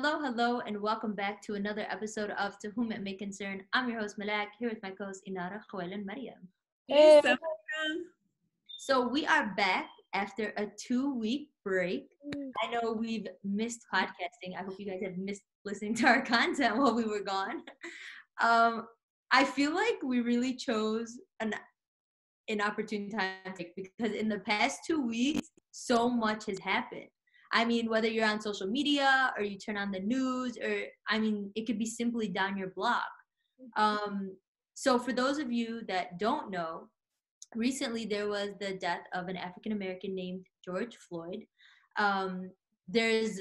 Hello, and welcome back to another episode of To Whom It May Concern. I'm your host, Malak, here with my co-host, Inara, Joel, and Mariam. Hey, So we are back after a 2-week break. I know we've missed podcasting. I hope you guys have missed listening to our content while we were gone. I feel like we really chose an inopportune time because in the past 2 weeks, so much has happened. I mean, whether you're on social media or you turn on the news, or I mean, it could be simply down your block. So, for those of you that don't know, recently there was the death of an African American named George Floyd. There's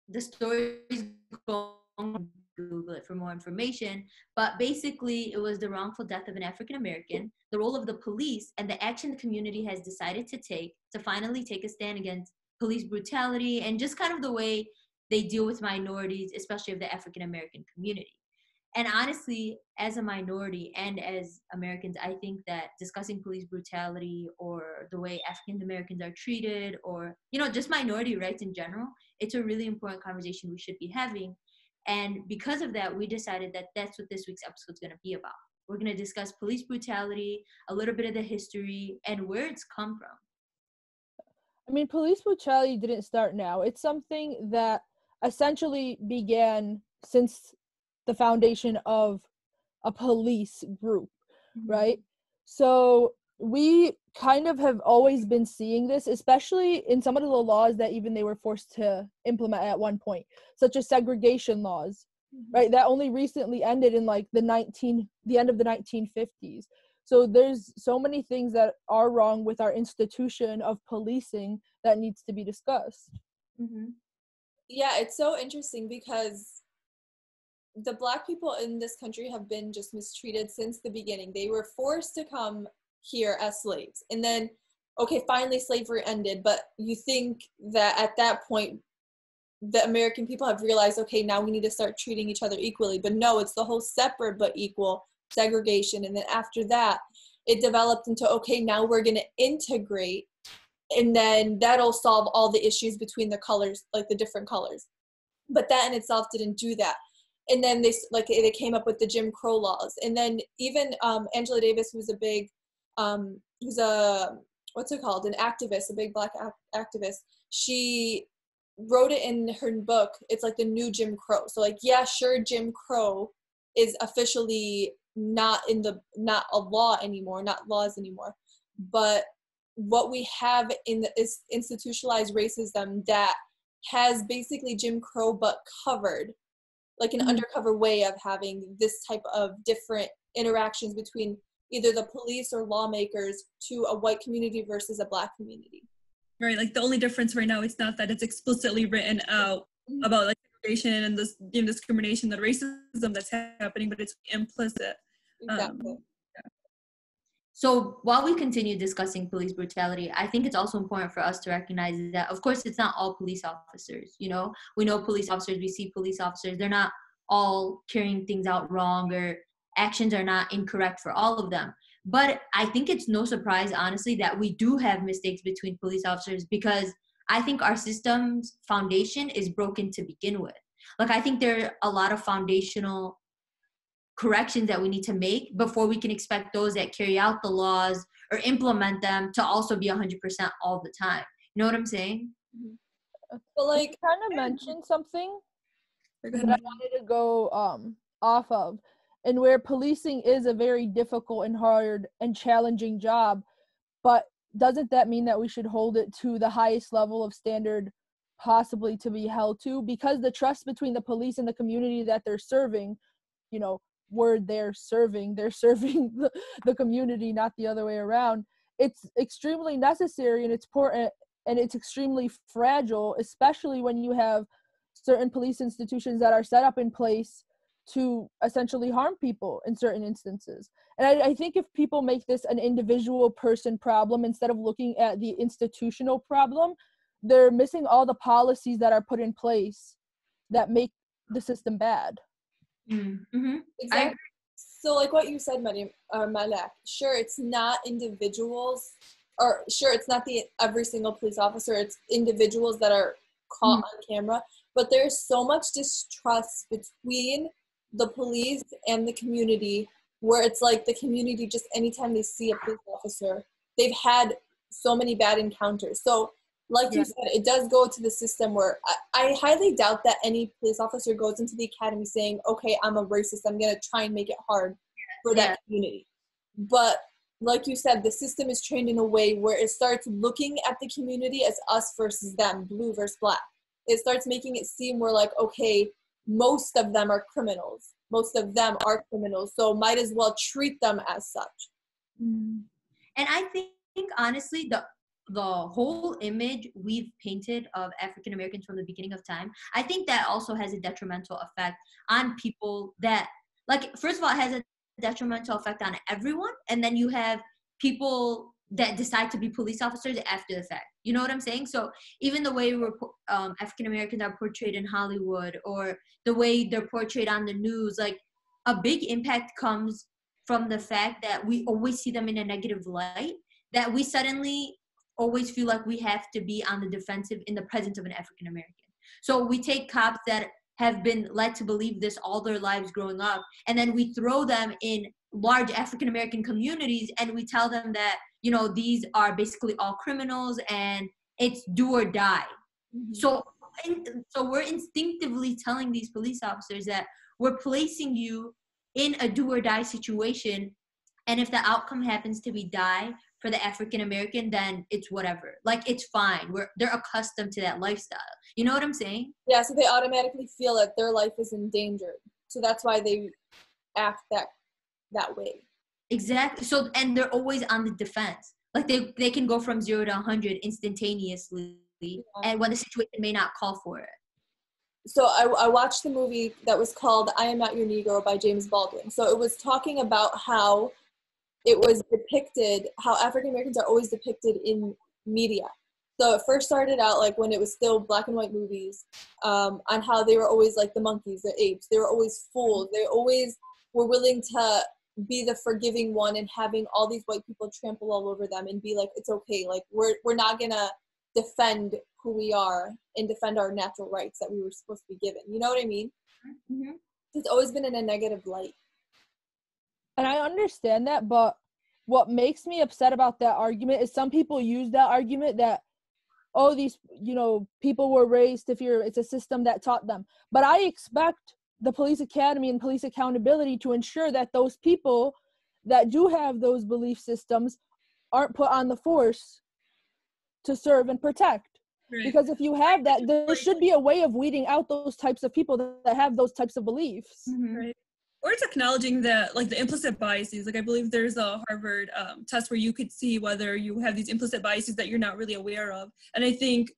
the stories going, Google it for more information, but basically it was the wrongful death of an African American, the role of the police, and the action the community has decided to take to finally take a stand against police brutality and just kind of the way they deal with minorities, especially of the African American community. And honestly, as a minority and as Americans, I think that discussing police brutality or the way African Americans are treated or, just minority rights in general, it's a really important conversation we should be having. And because of that, we decided that that's what this week's episode is going to be about. We're going to discuss police brutality, a little bit of the history, and where it's come from. I mean, police brutality didn't start now. It's something that essentially began since the foundation of a police group, right? So we kind of have always been seeing this, especially in some of the laws that even they were forced to implement at one point, such as segregation laws, right? That only recently ended in like the end of the 1950s. So there's so many things that are wrong with our institution of policing that needs to be discussed. Yeah, it's so interesting because the Black people in this country have been just mistreated since the beginning. They were forced to come here as slaves. And then, okay, finally slavery ended, but you think that at that point, the American people have realized, okay, now we need to start treating each other equally. But no, it's the whole separate but equal segregation. And then after that, it developed into, okay, now we're going to integrate, and then that'll solve all the issues between the colors, like the different colors. But that in itself didn't do that. And then they came up with the Jim Crow laws. And then even Angela Davis, who's a big, an activist, a big Black activist, she wrote it in her book. It's like the new Jim Crow. So like, yeah, sure, Jim Crow is officially not a law anymore, not laws anymore. But what we have is institutionalized racism that has basically Jim Crow but covered, like an undercover way of having this type of different interactions between either the police or lawmakers to a white community versus a Black community. Right, like the only difference right now is not that it's explicitly written out about like segregation and this discrimination, the racism that's happening, but it's implicit. Exactly. So while we continue discussing police brutality, I think it's also important for us to recognize that, of course, it's not all police officers. We know police officers, we see police officers, they're not all carrying things out wrong, or actions are not incorrect for all of them. But I think it's no surprise, honestly, that we do have mistakes between police officers, because I think our system's foundation is broken to begin with. Like, I think there are a lot of foundational corrections that we need to make before we can expect those that carry out the laws or implement them to also be 100% all the time. You know what I'm saying? But like, you kind of mentioned something that I wanted to go off of, and where policing is a very difficult and hard and challenging job, but doesn't that mean that we should hold it to the highest level of standard possibly to be held to? Because the trust between the police and the community that they're serving, they're serving the community, not the other way around. It's extremely necessary, and it's important, and it's extremely fragile, especially when you have certain police institutions that are set up in place to essentially harm people in certain instances. And I think if people make this an individual person problem instead of looking at the institutional problem, they're missing all the policies that are put in place that make the system bad. Exactly. So like what you said, Malak, sure, it's not individuals, or sure, it's not every single police officer, it's individuals that are caught on camera, but there's so much distrust between the police and the community, where it's like the community, just anytime they see a police officer, they've had so many bad encounters. So like you said, it does go to the system where I highly doubt that any police officer goes into the academy saying, okay, I'm a racist, I'm going to try and make it hard for that community. But like you said, the system is trained in a way where it starts looking at the community as us versus them, blue versus black. It starts making it seem we're like, okay, most of them are criminals. Most of them are criminals, so might as well treat them as such. And I think honestly, the whole image we've painted of African Americans from the beginning of time, I think that also has a detrimental effect on people that, like, first of all, it has a detrimental effect on everyone, and then you have people that decide to be police officers after the fact. You know what I'm saying? So even the way African Americans are portrayed in Hollywood, or the way they're portrayed on the news, like, a big impact comes from the fact that we always see them in a negative light, that we suddenly always feel like we have to be on the defensive in the presence of an African American. So we take cops that have been led to believe this all their lives growing up, and then we throw them in large African American communities, and we tell them that, you know, these are basically all criminals and it's do or die. So we're instinctively telling these police officers that we're placing you in a do or die situation, and if the outcome happens to be die for the African American, then it's whatever. Like, it's fine. They're accustomed to that lifestyle. You know what I'm saying? Yeah, so they automatically feel that their life is endangered. So that's why they act that way. Exactly. So, and they're always on the defense. Like, they can go from 0 to 100 instantaneously, and when the situation may not call for it. So I watched the movie that was called I Am Not Your Negro by James Baldwin. So it was talking about how it was depicted, how African Americans are always depicted in media. So it first started out like when it was still black and white movies, on how they were always like the monkeys, the apes. They were always fools. They always were willing to be the forgiving one, and having all these white people trample all over them and be like, it's okay. Like, we're not gonna defend who we are and defend our natural rights that we were supposed to be given. You know what I mean? Mm-hmm. It's always been in a negative light. And I understand that, but what makes me upset about that argument is some people use that argument that, oh, these, you know, people were raised it's a system that taught them. But I expect the police academy and police accountability to ensure that those people that do have those belief systems aren't put on the force to serve and protect. Right. Because if you have that, there should be a way of weeding out those types of people that have those types of beliefs. Mm-hmm. Right. Or it's acknowledging that, like, the implicit biases. Like, I believe there's a Harvard test where you could see whether you have these implicit biases that you're not really aware of. And I think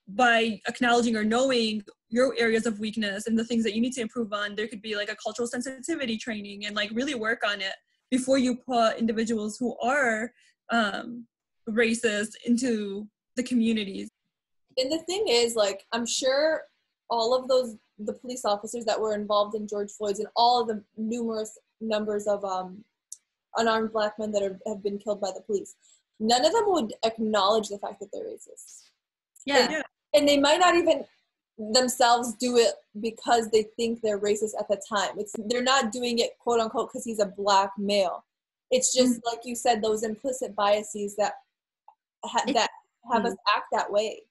by acknowledging or knowing your areas of weakness and the things that you need to improve on, there could be like a cultural sensitivity training, and like really work on it before you put individuals who are racist into the communities. And the thing is, like, I'm sure all of the police officers that were involved in George Floyd's and all of the numerous numbers of unarmed black men that have been killed by the police, none of them would acknowledge the fact that they're racist. Yeah. And they might not even themselves do it because they think they're racist at the time. They're not doing it, quote unquote, because he's a black male. It's just, like you said, those implicit biases that have us act that way.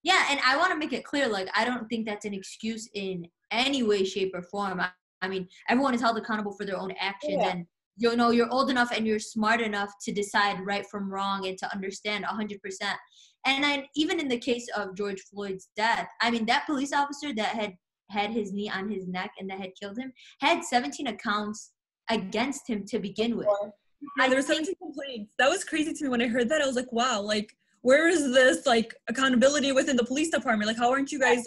Yeah, and I want to make it clear, like, I don't think that's an excuse in any way, shape, or form. I mean, everyone is held accountable for their own actions, and, you know, you're old enough and you're smart enough to decide right from wrong and to understand 100%. And even in the case of George Floyd's death, I mean, that police officer that had his knee on his neck and that had killed him had 17 accounts against him to begin with. Yeah, there were 17 complaints. That was crazy to me when I heard that. I was like, wow, like, where is this, like, accountability within the police department? Like, how aren't you guys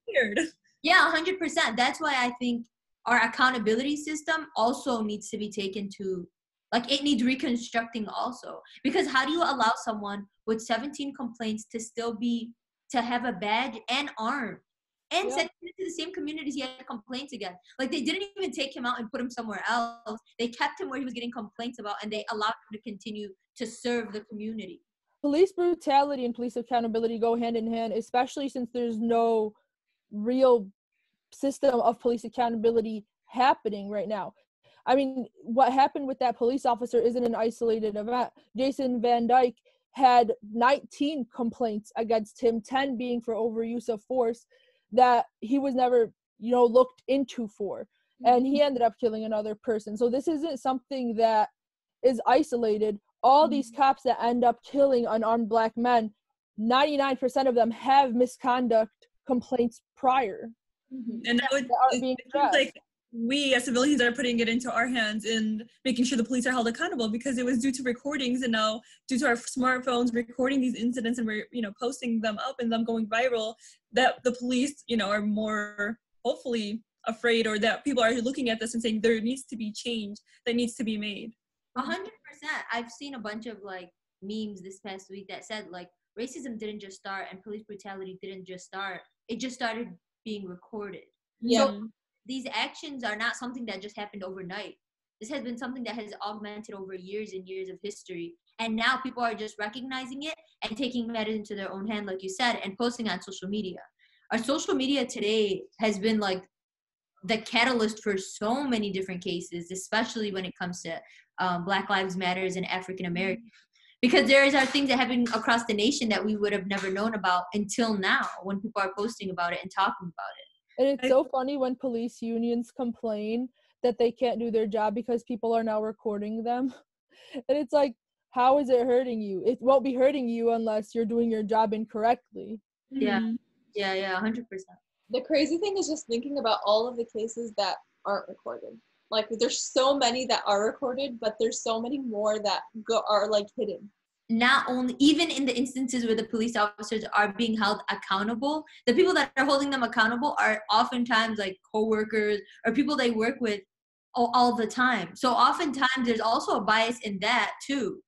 weird? Yeah, 100%. That's why I think our accountability system also needs to be taken to, like, it needs reconstructing also. Because how do you allow someone with 17 complaints to have a badge and armed and send him to the same communities he had complaints against? Like, they didn't even take him out and put him somewhere else. They kept him where he was getting complaints about, and they allowed him to continue to serve the community. Police brutality and police accountability go hand in hand, especially since there's no real system of police accountability happening right now. I mean, what happened with that police officer isn't an isolated event. Jason Van Dyke had 19 complaints against him, 10 being for overuse of force that he was never, looked into for. And he ended up killing another person. So this isn't something that is isolated. All these cops that end up killing unarmed Black men, 99% of them have misconduct complaints prior. And now it seems like we as civilians are putting it into our hands and making sure the police are held accountable, because it was due to recordings, and now due to our smartphones recording these incidents, and we're posting them up and them going viral, that the police are more hopefully afraid, or that people are looking at this and saying there needs to be change that needs to be made. 100%. I've seen a bunch of like memes this past week that said like racism didn't just start and police brutality didn't just start. It just started being recorded. Yeah. So these actions are not something that just happened overnight. This has been something that has augmented over years and years of history. And now people are just recognizing it and taking matters into their own hand, like you said, and posting on social media. Our social media today has been like the catalyst for so many different cases, especially when it comes to Black Lives Matters and African Americans. Because there are things that happen across the nation that we would have never known about until now, when people are posting about it and talking about it. And it's so funny when police unions complain that they can't do their job because people are now recording them. And it's like, how is it hurting you? It won't be hurting you unless you're doing your job incorrectly. Yeah, 100%. The crazy thing is just thinking about all of the cases that aren't recorded. Like, there's so many that are recorded, but there's so many more that are like hidden. Not only, even in the instances where the police officers are being held accountable, the people that are holding them accountable are oftentimes like co-workers or people they work with all the time. So oftentimes there's also a bias in that too.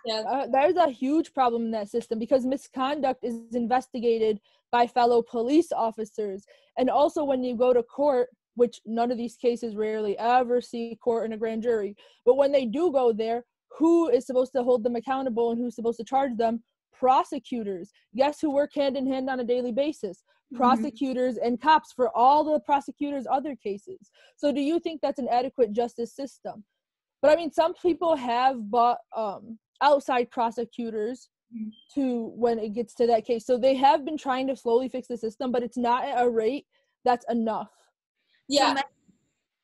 Yeah, there's a huge problem in that system because misconduct is investigated by fellow police officers. And also when you go to court, which none of these cases rarely ever see court in a grand jury, but when they do go there, who is supposed to hold them accountable and who's supposed to charge them? Prosecutors. Guess who work hand in hand on a daily basis? Prosecutors and cops for all the prosecutors' other cases. So do you think that's an adequate justice system? But I mean, some people have bought outside prosecutors to when it gets to that case. So they have been trying to slowly fix the system, but it's not at a rate that's enough. Yeah.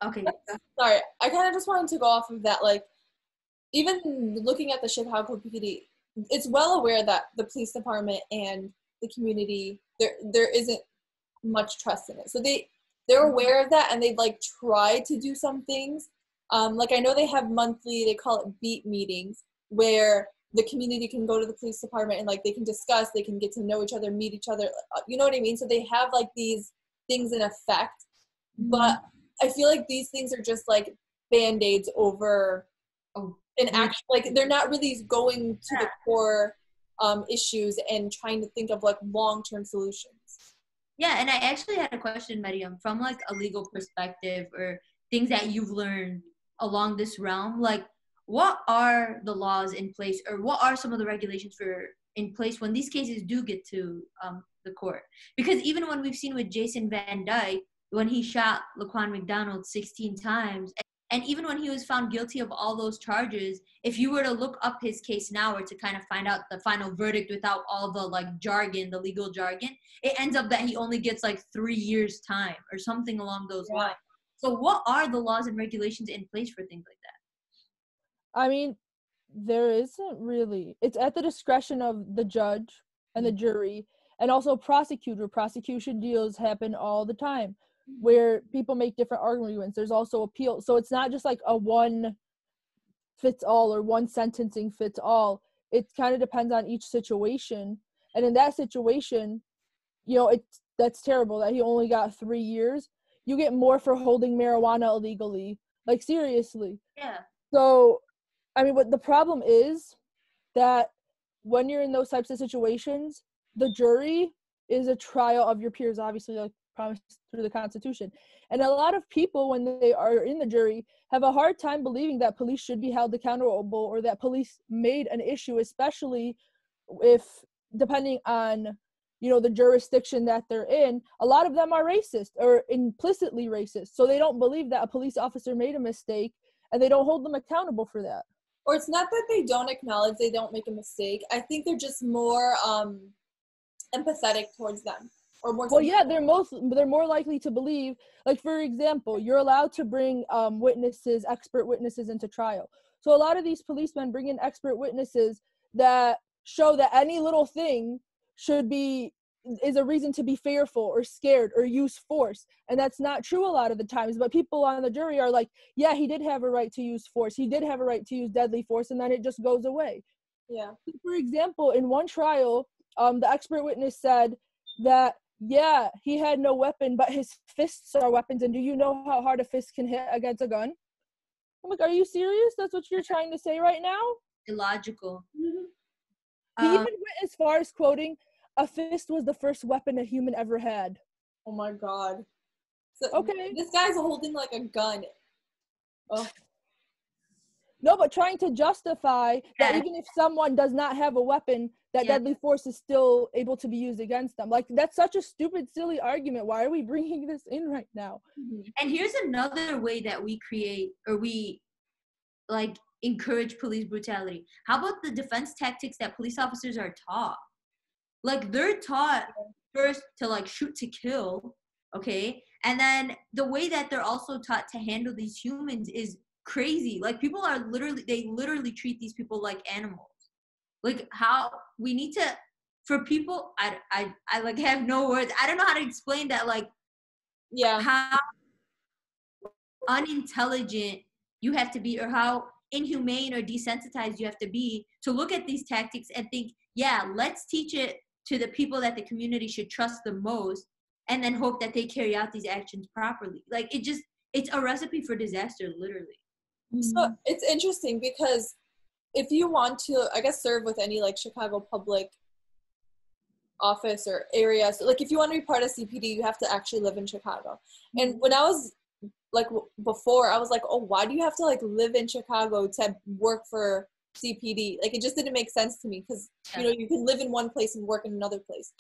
Okay. Sorry, I kind of just wanted to go off of that. Like, even looking at the Chicago PD, it's well aware that the police department and the community, there isn't much trust in it. So they're aware of that, and they've like tried to do some things. Like, I know they have monthly, they call it beat meetings, where the community can go to the police department and like they can discuss, they can get to know each other, meet each other. You know what I mean? So they have like these things in effect, but I feel like these things are just like band-aids over an action. Like, they're not really going to the core issues and trying to think of like long-term solutions. Yeah, and I actually had a question, Mariam, from like a legal perspective or things that you've learned along this realm. Like, what are the laws in place, or what are some of the regulations in place when these cases do get to the court? Because even when we've seen with Jason Van Dyke, when he shot Laquan McDonald 16 times, and even when he was found guilty of all those charges, if you were to look up his case now or to kind of find out the final verdict without all the like jargon, the legal jargon, it ends up that he only gets like 3 years time or something along those lines. So what are the laws and regulations in place for things like that? I mean, there isn't really. It's at the discretion of the judge and the jury, and also prosecutor. Prosecution deals happen all the time where people make different arguments. There's also appeal. So it's not just like a one fits all or one sentencing fits all. It kind of depends on each situation. And in that situation, that's terrible that he only got 3 years. You get more for holding marijuana illegally. Like, seriously. Yeah. So, I mean, what the problem is that when you're in those types of situations, the jury is a trial of your peers, obviously, like promised through the Constitution. And a lot of people, when they are in the jury, have a hard time believing that police should be held accountable or that police made an issue, especially if, depending on, the jurisdiction that they're in, a lot of them are racist or implicitly racist. So they don't believe that a police officer made a mistake, and they don't hold them accountable for that. Or it's not that they don't acknowledge they don't make a mistake. I think they're just more empathetic towards them. Or more. Well, yeah, they're more likely to believe. Like, for example, you're allowed to bring expert witnesses into trial. So a lot of these policemen bring in expert witnesses that show that any little thing is a reason to be fearful or scared or use force. And that's not true a lot of the times. But people on the jury are like, yeah, he did have a right to use force. He did have a right to use deadly force. And then it just goes away. Yeah. For example, in one trial, the expert witness said that, yeah, he had no weapon, but his fists are weapons. And do you know how hard a fist can hit against a gun? I'm like, are you serious? That's what you're trying to say right now? Illogical. He even went as far as quoting, a fist was the first weapon a human ever had. Oh my God. So okay. This guy's holding like a gun. Oh. No, but trying to justify that even if someone does not have a weapon, that deadly force is still able to be used against them. Like, that's such a stupid, silly argument. Why are we bringing this in right now? And here's another way that we create, or we, like, encourage police brutality. How about the defense tactics that police officers are taught? Like, they're taught first to, like, shoot to kill, okay? And then the way that they're also taught to handle these humans is crazy. Like, people are literally treat these people like animals. Like, how we need to, for people, I like have no words. I don't know how to explain that, like, how unintelligent you have to be, or how inhumane or desensitized you have to be to look at these tactics and think, yeah, let's teach it to the people that the community should trust the most, and then hope that they carry out these actions properly. Like, it's a recipe for disaster, literally. So it's interesting because if you want to, I guess, serve with any like Chicago public office or area, so like if you want to be part of CPD, you have to actually live in Chicago. And when I was like before, I was like, oh, why do you have to like live in Chicago to work for CPD? Like, it just didn't make sense to me because you can live in one place and work in another place.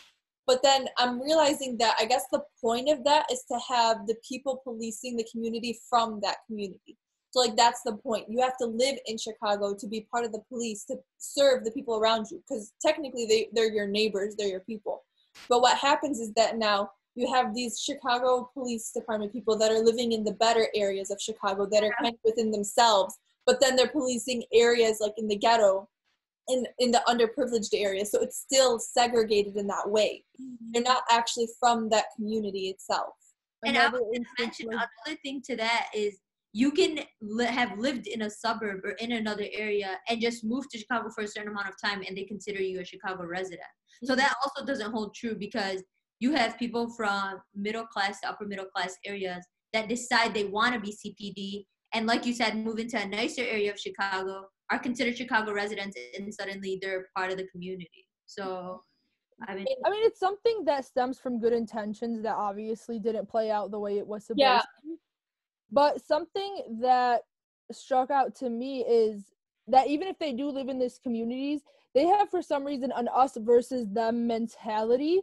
But then I'm realizing that I guess the point of that is to have the people policing the community from that community. So like, that's the point. You have to live in Chicago to be part of the police, to serve the people around you, because technically they're your neighbors, they're your people. But what happens is that now you have these Chicago Police Department people that are living in the better areas of Chicago that are kind of within themselves, but then they're policing areas like in the ghetto, in the underprivileged areas. So it's still segregated in that way. They're not actually from that community itself. And I was going to mention another thing to that is, you can have lived in a suburb or in another area and just move to Chicago for a certain amount of time, and they consider you a Chicago resident. So that also doesn't hold true, because you have people from middle class to upper middle class areas that decide they want to be CPD, and like you said, move into a nicer area of Chicago, are considered Chicago residents, and suddenly they're part of the community. So, I mean, it's something that stems from good intentions that obviously didn't play out the way it was supposed to. But something that struck out to me is that even if they do live in these communities, they have, for some reason, an us versus them mentality.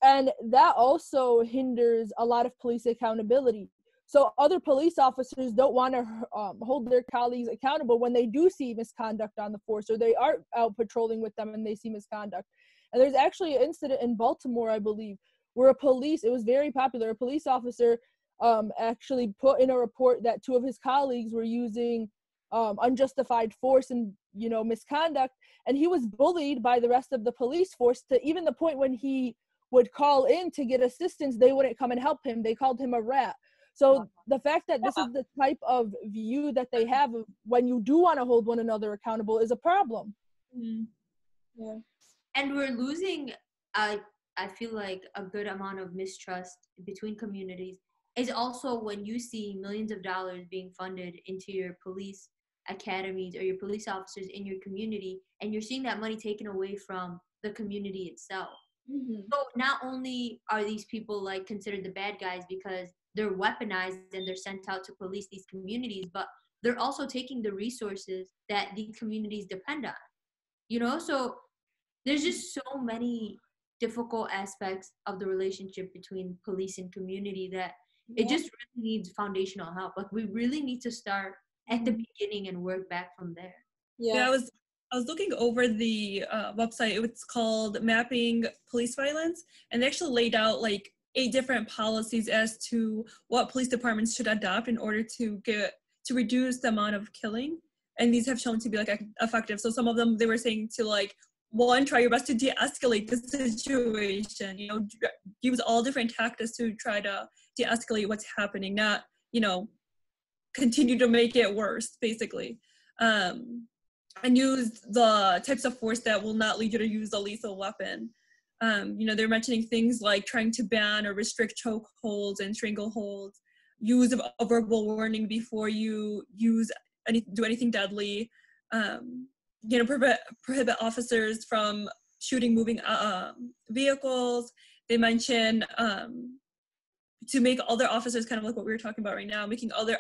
And that also hinders a lot of police accountability. So other police officers don't want to hold their colleagues accountable when they do see misconduct on the force, or they are out patrolling with them and they see misconduct. And there's actually an incident in Baltimore, I believe, where it was very popular, a police officer actually put in a report that two of his colleagues were using unjustified force and misconduct, and he was bullied by the rest of the police force, to even the point when he would call in to get assistance, they wouldn't come and help him. They called him a rat. So the fact that this is the type of view that they have of when you do want to hold one another accountable is a problem. Yeah. And we're losing, I feel like, a good amount of mistrust between communities is also when you see millions of dollars being funded into your police academies or your police officers in your community, and you're seeing that money taken away from the community itself. So not only are these people like considered the bad guys because they're weaponized and they're sent out to police these communities, but they're also taking the resources that these communities depend on. So there's just so many difficult aspects of the relationship between police and community that it just really needs foundational help. Like we really need to start at the beginning and work back from there. Yeah, I was looking over the website. It's called Mapping Police Violence, and they actually laid out like 8 different policies as to what police departments should adopt in order to reduce the amount of killing. And these have shown to be like effective. So some of them, they were saying to like, 1, try your best to de-escalate the situation, you know, use all different tactics to try to de-escalate what's happening, not, you know, continue to make it worse, basically. And use the types of force that will not lead you to use a lethal weapon. You know, they're mentioning things like trying to ban or restrict chokeholds and strangleholds, use of a verbal warning before you do anything deadly, you know, prohibit officers from shooting moving vehicles. They mention to make other officers, kind of like what we were talking about right now, making other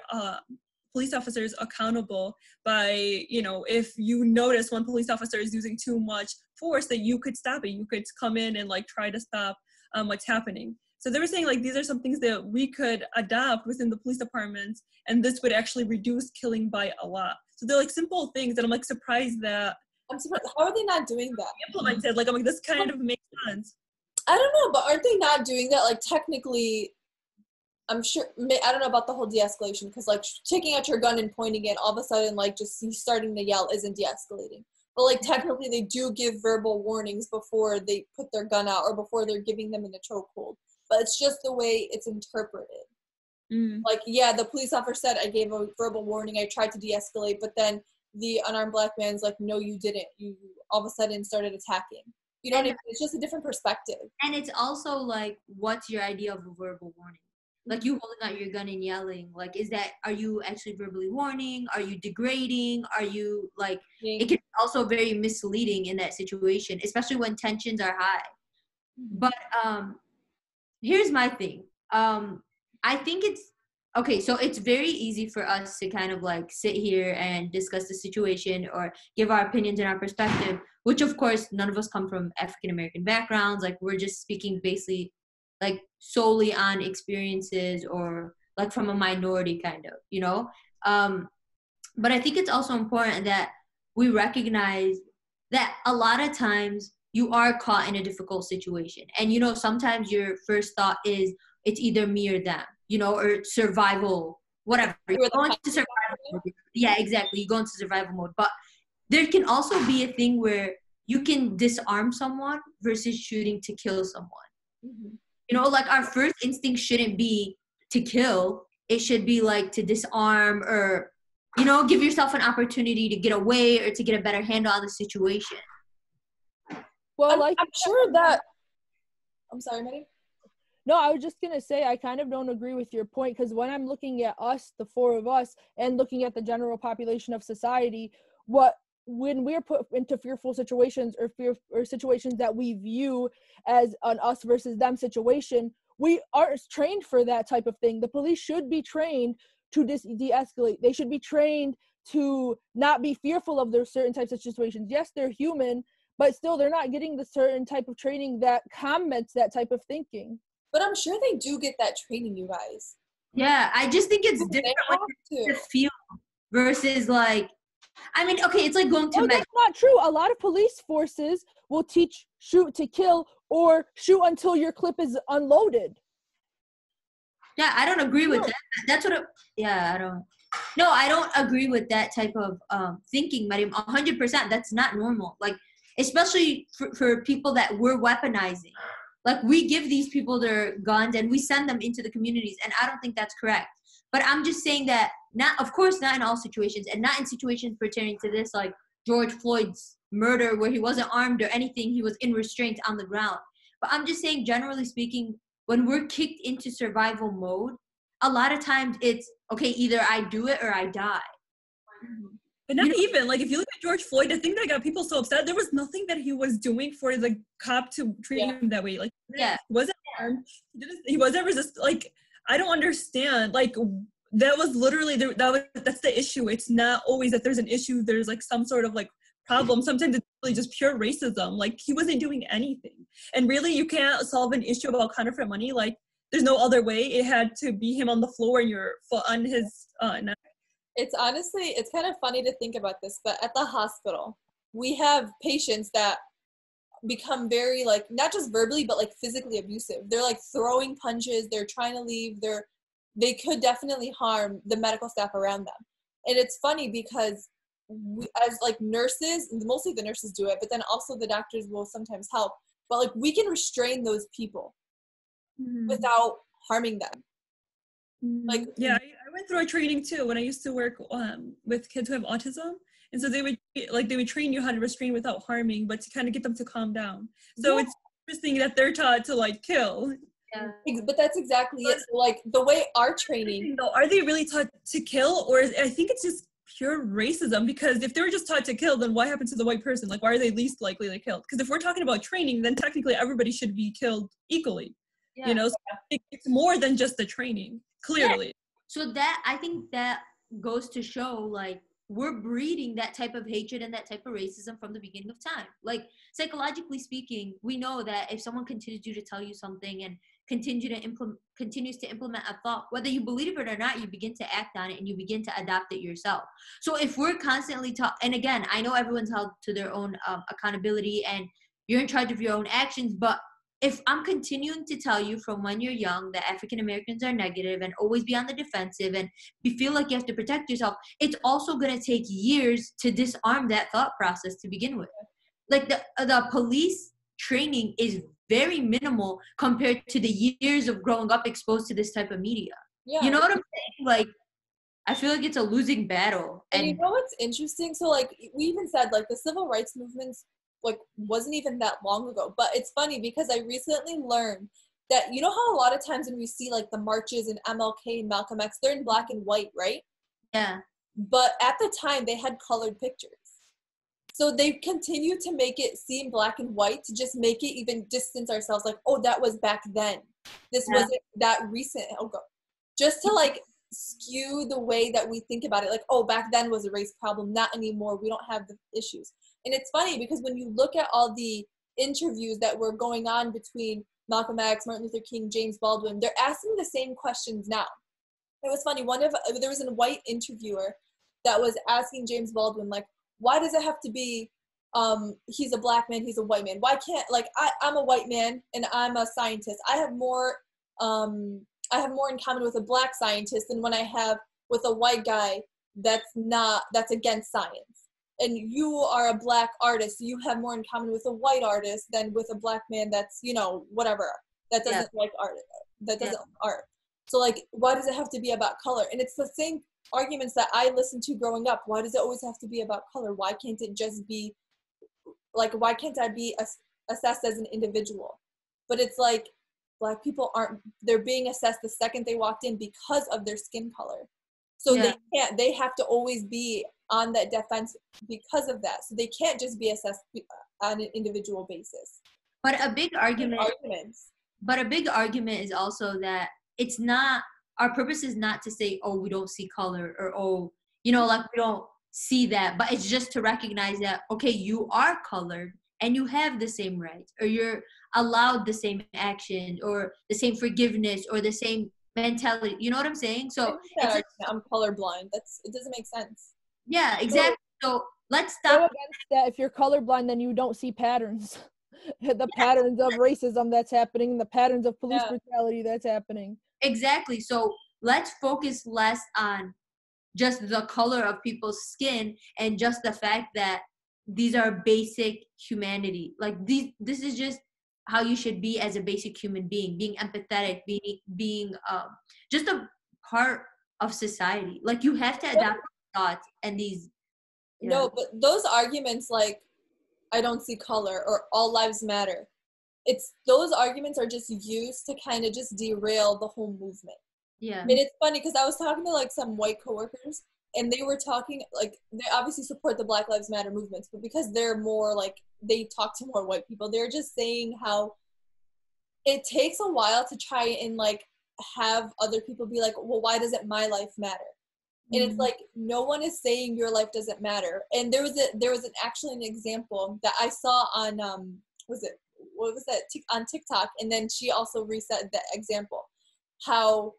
police officers accountable by, you know, if you notice one police officer is using too much force, that you could stop it. You could come in and like try to stop what's happening. So they were saying like these are some things that we could adopt within the police departments, and this would actually reduce killing by a lot. So they're like simple things that I'm like surprised that I'm surprised. How are they not doing that? Implemented. Like I'm like, this kind of makes sense. I don't know, but aren't they not doing that? Like technically, I'm sure, I don't know about the whole de-escalation, because like taking out your gun and pointing it, all of a sudden like just starting to yell isn't de-escalating. But like technically they do give verbal warnings before they put their gun out or before they're giving them in a chokehold. But it's just the way it's interpreted. Like, yeah, the police officer said, I gave a verbal warning, I tried to de-escalate, but then the unarmed black man's like, no, you didn't. You all of a sudden started attacking. You know what I mean? It's just a different perspective. And it's also like, what's your idea of a verbal warning? Like you holding out your gun and yelling, like, are you actually verbally warning? Are you degrading? Are you like, it can be also very misleading in that situation, especially when tensions are high. But here's my thing. I think so it's very easy for us to kind of like sit here and discuss the situation or give our opinions and our perspective, which of course none of us come from African-American backgrounds. Like we're just speaking basically like solely on experiences or like from a minority kind of, you know? But I think it's also important that we recognize that a lot of times you are caught in a difficult situation. And, you know, sometimes your first thought is it's either me or them, you know, or survival, whatever. You go into survival mode. Yeah, exactly. You go into survival mode. But there can also be a thing where you can disarm someone versus shooting to kill someone. You know, like our first instinct shouldn't be to kill. It should be like to disarm or, you know, give yourself an opportunity to get away or to get a better handle on the situation. Well, I'm sure that. I'm sorry, Maddie. No, I was just going to say I kind of don't agree with your point, because when I'm looking at us, the 4 of us, and looking at the general population of society, when we're put into fearful situations or situations that we view as an us versus them situation, we aren't trained for that type of thing. The police should be trained to de-escalate. They should be trained to not be fearful of their certain types of situations. Yes, they're human, but still they're not getting the certain type of training that comments that type of thinking. But I'm sure they do get that training, you guys. Yeah, I just think it's different to feel versus like, I mean, okay, it's like going to that's not true. A lot of police forces will teach shoot to kill or shoot until your clip is unloaded. Yeah, I don't agree with that. That's what I don't agree with that type of thinking, Mariam. 100%. That's not normal. Like, especially for people that we're weaponizing. Like, we give these people their guns and we send them into the communities, and I don't think that's correct. But I'm just saying that, of course, not in all situations, and not in situations pertaining to this, like George Floyd's murder, where he wasn't armed or anything, he was in restraint on the ground. But I'm just saying, generally speaking, when we're kicked into survival mode, a lot of times it's, okay, either I do it or I die. But not even, like, if you look at George Floyd, the thing that got people so upset, there was nothing that he was doing for the cop to treat him that way. Like, he wasn't armed, he wasn't resistant. Like, I don't understand. Like, that was literally, that's the issue. It's not always that there's an issue. There's, like, some sort of, like, problem. Sometimes it's really just pure racism. Like, he wasn't doing anything. And really, you can't solve an issue about counterfeit money. Like, there's no other way. It had to be him on the floor and your foot on his neck. It's honestly, it's kind of funny to think about this, but at the hospital, we have patients that become very, like, not just verbally, but like physically abusive. They're like throwing punches, they're trying to leave, they could definitely harm the medical staff around them. And it's funny because we, as like nurses, mostly the nurses do it, but then also the doctors will sometimes help. But like we can restrain those people without harming them. Like yeah, I went through a training too when I used to work with kids who have autism, and so they would train you how to restrain without harming, but to kind of get them to calm down. So it's interesting that they're taught to like kill. Yeah. But that's exactly it. So like the way our training, Though, are they really taught to kill, or I think it's just pure racism? Because if they were just taught to kill, then what happened to the white person? Like, why are they least likely to kill? Because if we're talking about training, then technically everybody should be killed equally. Yeah. You know, so it's more than just the training, clearly. Yeah. So that, I think that goes to show, like, we're breeding that type of hatred and that type of racism from the beginning of time. Like, psychologically speaking, we know that if someone continues to tell you something and continues to implement a thought, whether you believe it or not, you begin to act on it and you begin to adopt it yourself. So if we're constantly and again, I know everyone's held to their own accountability and you're in charge of your own actions, but if I'm continuing to tell you from when you're young that African Americans are negative and always be on the defensive and you feel like you have to protect yourself, it's also going to take years to disarm that thought process to begin with. Like the police training is very minimal compared to the years of growing up exposed to this type of media. yeah. You know what I'm saying? Like, I feel like it's a losing battle. And you know what's interesting? So like we even said, like the civil rights movements like wasn't even that long ago. But it's funny because I recently learned that, you know how a lot of times when we see like the marches in MLK and Malcolm X, they're in black and white, right? Yeah. But at the time they had colored pictures. So they continue to make it seem black and white to just make it even distance ourselves, like, oh, that was back then. This wasn't that recent. Oh, God. Just to like skew the way that we think about it, like, oh, back then was a race problem, not anymore. We don't have the issues. And it's funny because when you look at all the interviews that were going on between Malcolm X, Martin Luther King, James Baldwin, they're asking the same questions now. It was funny. There was a white interviewer that was asking James Baldwin, like, why does it have to be he's a black man, he's a white man? Why can't, like, I'm a white man and I'm a scientist. I have more in common with a black scientist than when I have with a white guy that's against science. And you are a black artist, so you have more in common with a white artist than with a black man that's, you know, whatever, that doesn't like art, that doesn't like art. So like, why does it have to be about color? And it's the same arguments that I listened to growing up. Why does it always have to be about color? Why can't it just be like, why can't I be assessed as an individual? But it's like, black people they're being assessed the second they walked in because of their skin color. So they have to always be on that defense because of that. So they can't just be assessed on an individual basis. But a big argument is also that it's not, our purpose is not to say, oh, we don't see color, or, oh, you know, like, we don't see that, but it's just to recognize that, okay, you are colored and you have the same rights, or you're allowed the same action, or the same forgiveness, or the same mentality. You know what I'm saying? So I'm colorblind. It doesn't make sense. Yeah, exactly. So let's stop. Go against that. If you're colorblind, then you don't see patterns. The patterns of racism that's happening, the patterns of police brutality that's happening. Exactly. So let's focus less on just the color of people's skin and just the fact that these are basic humanity. Like, this is just how you should be as a basic human being empathetic, being just a part of society. Like, you have to adapt thoughts and these. No, but those arguments like, I don't see color, or all lives matter, those arguments are just used to kind of just derail the whole movement. Yeah. And it's funny because I was talking to like some white coworkers, and they were talking, like, they obviously support the Black Lives Matter movements, but because they're more like, they talk to more white people, they're just saying how it takes a while to try and like have other people be like, well, why doesn't my life matter? And it's like, no one is saying your life doesn't matter. And there was actually an example that I saw on, was what was that, on TikTok, and then she also reset the example. How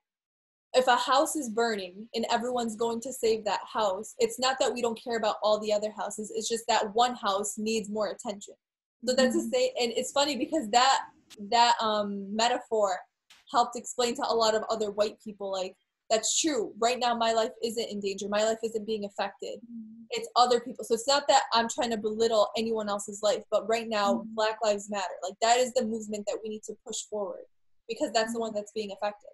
if a house is burning and everyone's going to save that house, it's not that we don't care about all the other houses. It's just that one house needs more attention. So that's to say, and it's funny because that metaphor helped explain to a lot of other white people, like, that's true. Right now, my life isn't in danger. My life isn't being affected. It's other people. So it's not that I'm trying to belittle anyone else's life, but right now, Black Lives Matter. Like, that is the movement that we need to push forward because that's the one that's being affected.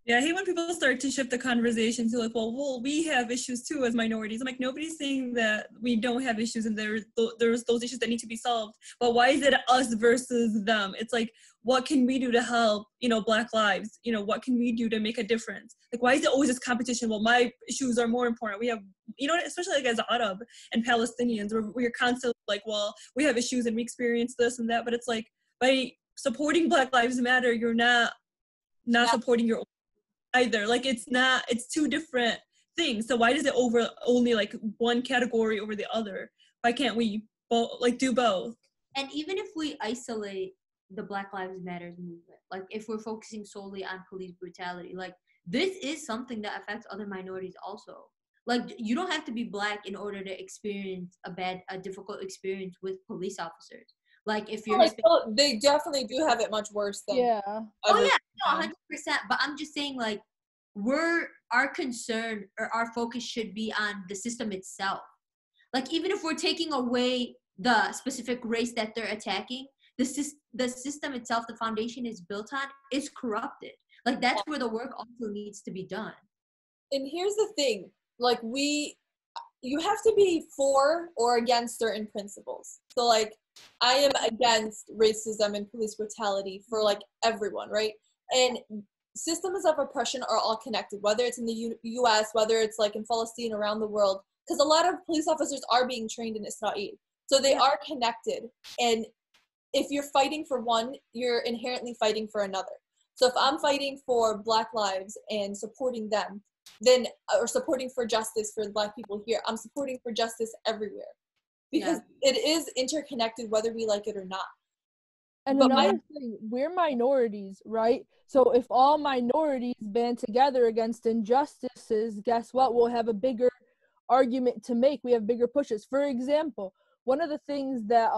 Yeah, I hate when people start to shift the conversation to like, well, we have issues too as minorities. I'm like, nobody's saying that we don't have issues and there's those issues that need to be solved. But why is it us versus them? It's like, what can we do to help, Black lives? What can we do to make a difference? Like, why is it always this competition? Well, my issues are more important. We have, especially like as Arab and Palestinians, we're constantly like, well, we have issues and we experience this and that. But it's like, by supporting Black Lives Matter, you're not supporting your own either. Like, it's two different things. So why does it over only like one category over the other? Why can't we do both? And even if we isolate the Black Lives Matters movement, like if we're focusing solely on police brutality, like this is something that affects other minorities also. Like, you don't have to be Black in order to experience a difficult experience with police officers. Like, if you're they definitely do have it much worse than Oh yeah, no, 100%. But I'm just saying, like, our concern or our focus should be on the system itself. Like, even if we're taking away the specific race that they're attacking, the system itself, the foundation is built on, is corrupted. Like, that's where the work also needs to be done. And here's the thing, like, you have to be for or against certain principles. So, like, I am against racism and police brutality for, like, everyone, right? And systems of oppression are all connected, whether it's in the U.S., whether it's, like, in Palestine, around the world, because a lot of police officers are being trained in Israel. So they are connected. And if you're fighting for one, you're inherently fighting for another. So if I'm fighting for Black lives and supporting them, then, or supporting for justice for Black people here, I'm supporting for justice everywhere. Because it is interconnected whether we like it or not. And another thing, we're minorities, right? So if all minorities band together against injustices, guess what? We'll have a bigger argument to make. We have bigger pushes. For example, one of the things that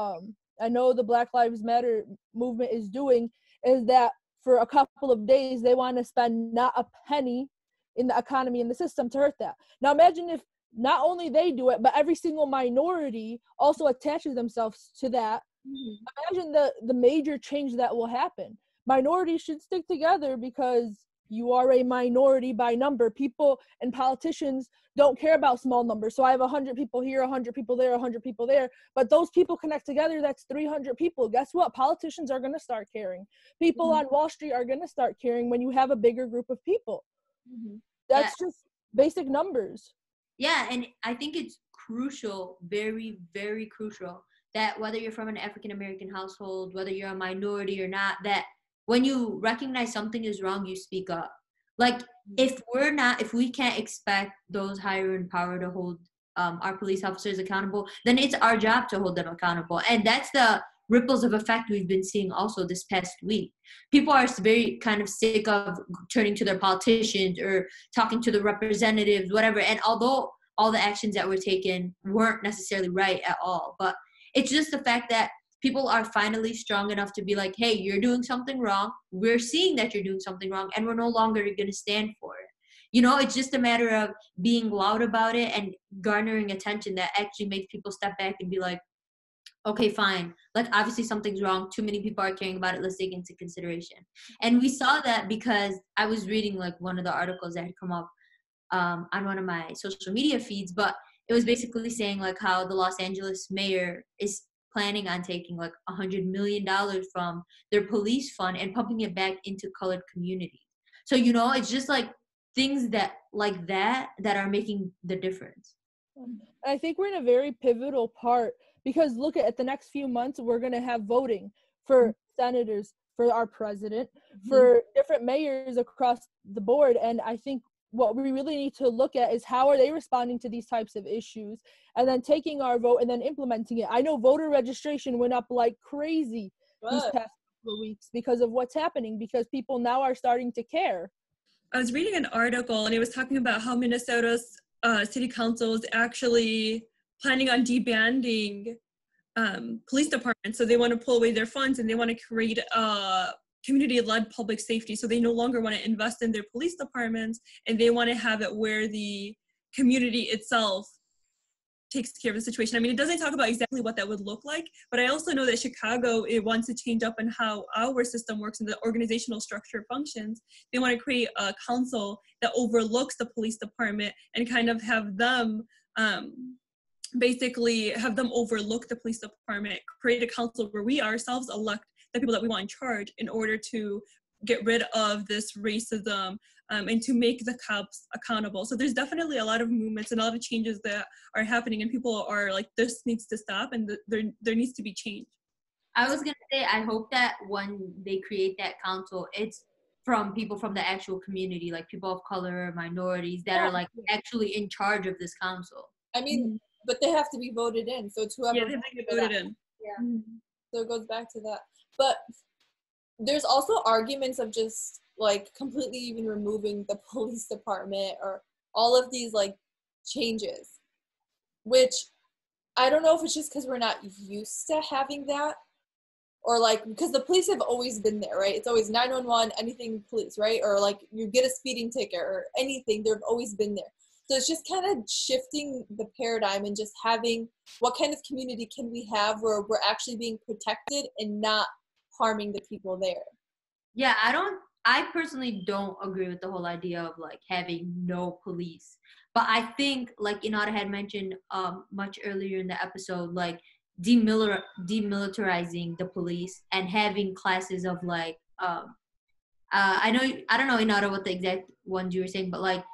I know the Black Lives Matter movement is doing is that for a couple of days, they want to spend not a penny in the economy and the system to hurt that. Now imagine if not only they do it, but every single minority also attaches themselves to that. Imagine the major change that will happen. Minorities should stick together because you are a minority by number. People and politicians don't care about small numbers. So I have 100 people here, 100 people there, 100 people there. But those people connect together, that's 300 people. Guess what? Politicians are going to start caring. People on Wall Street are going to start caring when you have a bigger group of people. That's just basic numbers. Yeah, and I think it's crucial, very, very crucial, that whether you're from an African-American household, whether you're a minority or not, that when you recognize something is wrong, you speak up. Like, if we can't expect those higher in power to hold our police officers accountable, then it's our job to hold them accountable. And that's the ripples of effect we've been seeing also this past week. People are very kind of sick of turning to their politicians or talking to the representatives, whatever. And although all the actions that were taken weren't necessarily right at all, but it's just the fact that people are finally strong enough to be like, hey, you're doing something wrong. We're seeing that you're doing something wrong, and we're no longer going to stand for it. It's just a matter of being loud about it and garnering attention that actually makes people step back and be like, okay, fine. Like, obviously something's wrong. Too many people are caring about it. Let's take it into consideration. And we saw that because I was reading like one of the articles that had come up on one of my social media feeds, but it was basically saying like how the Los Angeles mayor is planning on taking like $100 million from their police fund and pumping it back into colored communities. So, it's just like things that are making the difference. I think we're in a very pivotal part because look at the next few months, we're going to have voting for senators, for our president, for different mayors across the board. And I think what we really need to look at is how are they responding to these types of issues and then taking our vote and then implementing it. I know voter registration went up like crazy these Good. past couple of weeks because of what's happening, because people now are starting to care. I was reading an article and it was talking about how Minnesota's city council is actually planning on debanding police departments. So they want to pull away their funds and they want to create a community-led public safety. So they no longer want to invest in their police departments, and they want to have it where the community itself takes care of the situation. I mean, it doesn't talk about exactly what that would look like, but I also know that Chicago, it wants to change up in how our system works and the organizational structure functions. They want to create a council that overlooks the police department and kind of have them basically have them overlook the police department, create a council where we ourselves elect the people that we want in charge in order to get rid of this racism and to make the cops accountable. So there's definitely a lot of movements and a lot of changes that are happening, and people are like, this needs to stop and there needs to be change. I was gonna say, I hope that when they create that council, it's from people from the actual community, like people of color, minorities that are like actually in charge of this council. I mean, but they have to be voted in, so it's whoever. Yeah, they have to get voted in. Yeah. So it goes back to that. But there's also arguments of just like completely even removing the police department or all of these like changes, which I don't know if it's just because we're not used to having that, or like because the police have always been there, right? It's always 911, anything police, right? Or like you get a speeding ticket or anything, they've always been there. So it's just kind of shifting the paradigm and just having what kind of community can we have where we're actually being protected and not harming the people there. Yeah, I personally don't agree with the whole idea of like having no police. But I think, like Inada had mentioned much earlier in the episode, like demilitarizing the police and having classes of like I don't know, Inada, what the exact ones you were saying, but like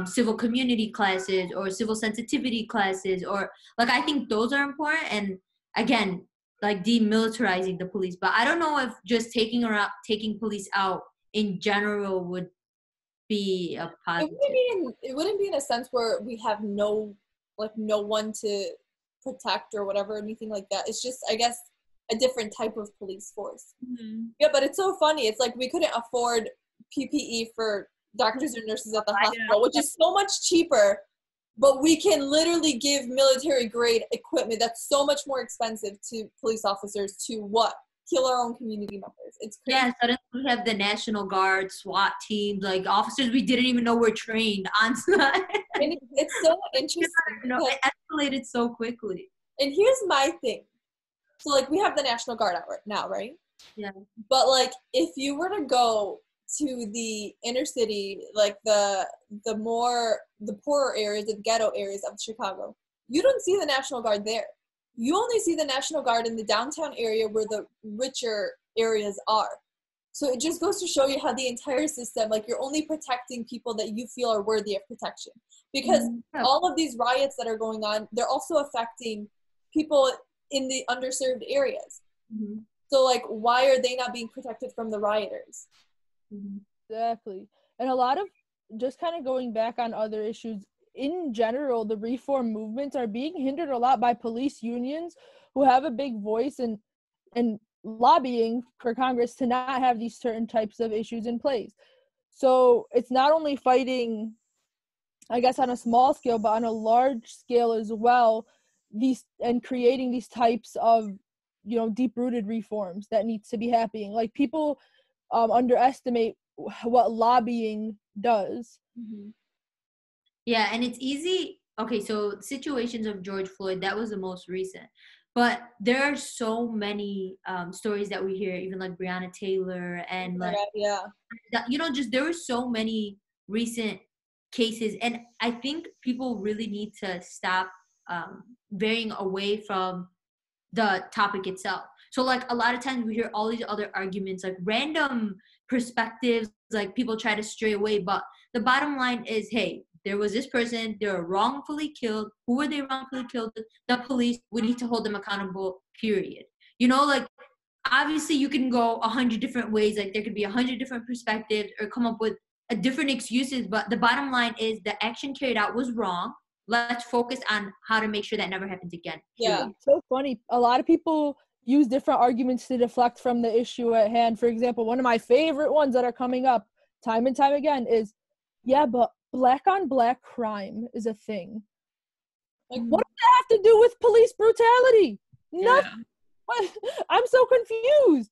civil community classes or civil sensitivity classes, or like I think those are important. And again, like demilitarizing the police. But I don't know if just taking police out in general would be a positive. It wouldn't be in a sense where we have no one to protect or whatever, anything like that. It's just, I guess, a different type of police force. Mm-hmm. Yeah, but it's so funny. It's like we couldn't afford PPE for doctors or nurses at the hospital, which is so much cheaper, but we can literally give military grade equipment that's so much more expensive to police officers to what? Kill our own community members. It's crazy. Yeah, suddenly we have the National Guard, SWAT teams, like officers we didn't even know were trained on site. And it's so interesting. It escalated so quickly. And here's my thing. So like we have the National Guard out right now, right? Yeah. But like if you were to go to the inner city, like the poorer areas, the ghetto areas of Chicago, you don't see the National Guard there. You only see the National Guard in the downtown area where the richer areas are. So it just goes to show you how the entire system, like you're only protecting people that you feel are worthy of protection. Because all of these riots that are going on, they're also affecting people in the underserved areas. Mm-hmm. So like, why are they not being protected from the rioters? Mm-hmm. Exactly. And a lot of, just kind of going back on other issues, in general, the reform movements are being hindered a lot by police unions who have a big voice and lobbying for Congress to not have these certain types of issues in place. So it's not only fighting, I guess, on a small scale, but on a large scale as well, and creating these types of, deep-rooted reforms that needs to be happening. Like people underestimate what lobbying does. Mm-hmm. Yeah, and it's easy. Okay, so situations of George Floyd, that was the most recent. But there are so many stories that we hear, even like Breonna Taylor and like, just there were so many recent cases. And I think people really need to stop veering away from the topic itself. So like a lot of times we hear all these other arguments, like random perspectives, like people try to stray away. But the bottom line is, hey, there was this person, they were wrongfully killed. Who were they wrongfully killed? The police. We need to hold them accountable, period. Like, obviously you can go 100 different ways. Like, there could be 100 different perspectives or come up with different excuses. But the bottom line is the action carried out was wrong. Let's focus on how to make sure that never happens again. Period. Yeah, so funny. A lot of people use different arguments to deflect from the issue at hand. For example, one of my favorite ones that are coming up time and time again is, yeah, but black on black crime is a thing. Like, what does that have to do with police brutality? Nothing. Yeah. I'm so confused.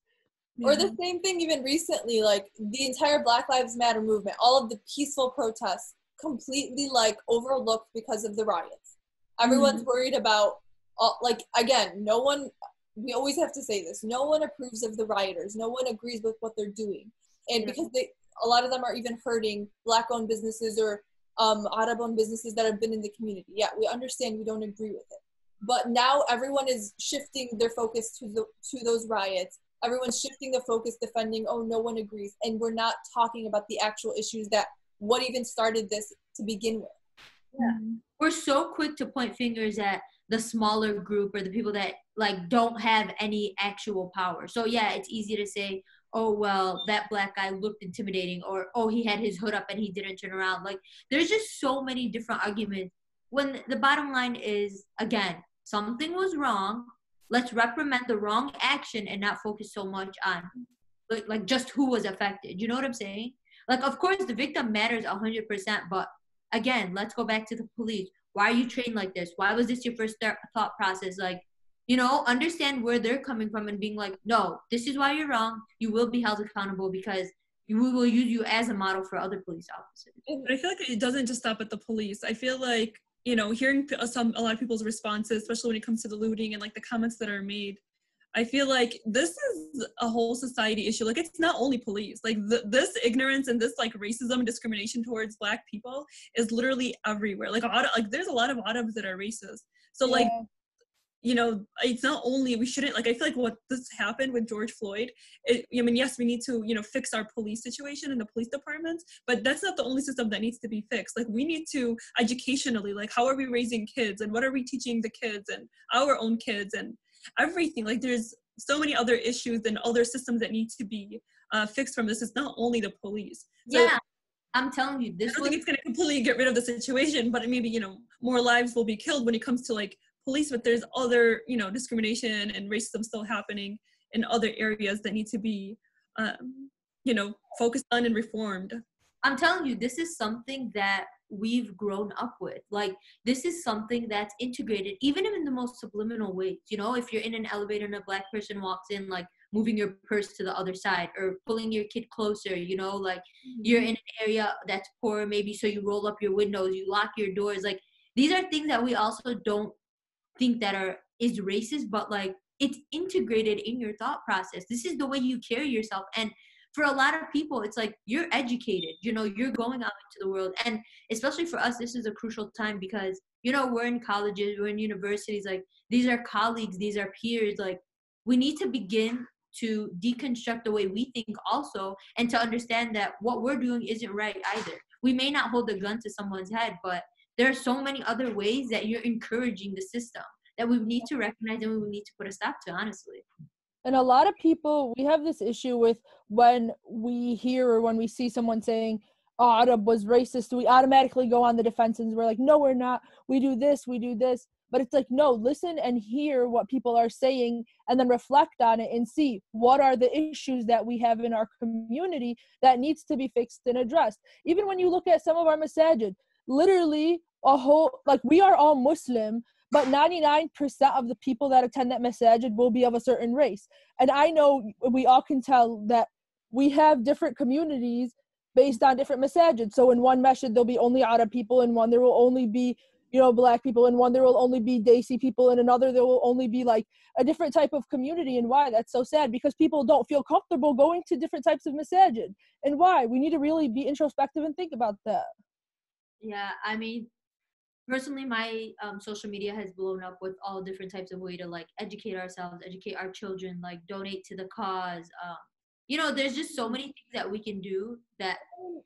Or the same thing even recently, like the entire Black Lives Matter movement, all of the peaceful protests completely like overlooked because of the riots. Everyone's worried about, like, again, no one, we always have to say this, no one approves of the rioters. No one agrees with what they're doing. And because a lot of them are even hurting Black-owned businesses or Arab-owned businesses that have been in the community. Yeah, we understand, we don't agree with it. But now everyone is shifting their focus to those riots. Everyone's shifting the focus, defending, oh, no one agrees. And we're not talking about the actual issues that what even started this to begin with. Yeah. We're so quick to point fingers at the smaller group or the people that like don't have any actual power. So yeah, it's easy to say, oh, well, that black guy looked intimidating, or, oh, he had his hood up and he didn't turn around. Like, there's just so many different arguments when the bottom line is, again, something was wrong. Let's reprimand the wrong action and not focus so much on like just who was affected. You know what I'm saying? Like, of course, the victim matters 100%, but again, let's go back to the police. Why are you trained like this? Why was this your first thought process? Like, you know, understand where they're coming from and being like, no, this is why you're wrong. You will be held accountable because we will use you as a model for other police officers. But I feel like it doesn't just stop at the police. I feel like, you know, hearing a lot of people's responses, especially when it comes to the looting and like the comments that are made, I feel like this is a whole society issue. Like, it's not only police. Like, this ignorance and this like racism and discrimination towards Black people is literally everywhere. Like, there's a lot of Arabs that are racist. So like, you know, it's not only, we shouldn't, like, I feel like what this happened with George Floyd, I mean, yes, we need to, you know, fix our police situation in the police departments, but that's not the only system that needs to be fixed. Like, we need to educationally, like, how are we raising kids and what are we teaching the kids and our own kids and everything. Like, there's so many other issues and other systems that need to be fixed from this. It's not only the police. So, yeah, I'm telling you, I don't think it's going to completely get rid of the situation, but maybe, you know, more lives will be killed when it comes to like police, but there's other, you know, discrimination and racism still happening in other areas that need to be, you know, focused on and reformed. I'm telling you, this is something that we've grown up with. Like, this is something that's integrated, even in the most subliminal ways. You know, if you're in an elevator and a Black person walks in, like moving your purse to the other side or pulling your kid closer, you know, like you're in an area that's poor, maybe, so you roll up your windows, you lock your doors. Like, these are things that we also don't think that is racist, but like it's integrated in your thought process. This is the way you carry yourself. And for a lot of people, it's like, you're educated, you know, you're going out into the world. And especially for us, this is a crucial time because, you know, we're in colleges, we're in universities, like these are colleagues, these are peers. Like, we need to begin to deconstruct the way we think also, and to understand that what we're doing isn't right either. We may not hold a gun to someone's head, but there are so many other ways that you're encouraging the system that we need to recognize and we need to put a stop to, honestly. And a lot of people, we have this issue with when we hear or when we see someone saying, oh, Arab was racist, we automatically go on the defensive and we're like, no, we're not. We do this, we do this. But it's like, no, listen and hear what people are saying and then reflect on it and see what are the issues that we have in our community that needs to be fixed and addressed. Even when you look at some of our masajid, literally a whole, like, we are all Muslim, but 99% of the people that attend that masajid will be of a certain race. And I know we all can tell that we have different communities based on different masajid. So in one masjid, there'll be only Arab people, in one there will only be, you know, Black people, in one there will only be Desi people, in another there will only be like a different type of community. And why? That's so sad, because people don't feel comfortable going to different types of masajid. And why? We need to really be introspective and think about that. Yeah, I mean, personally, my social media has blown up with all different types of way to like educate ourselves, educate our children, like donate to the cause. You know, there's just so many things that we can do that,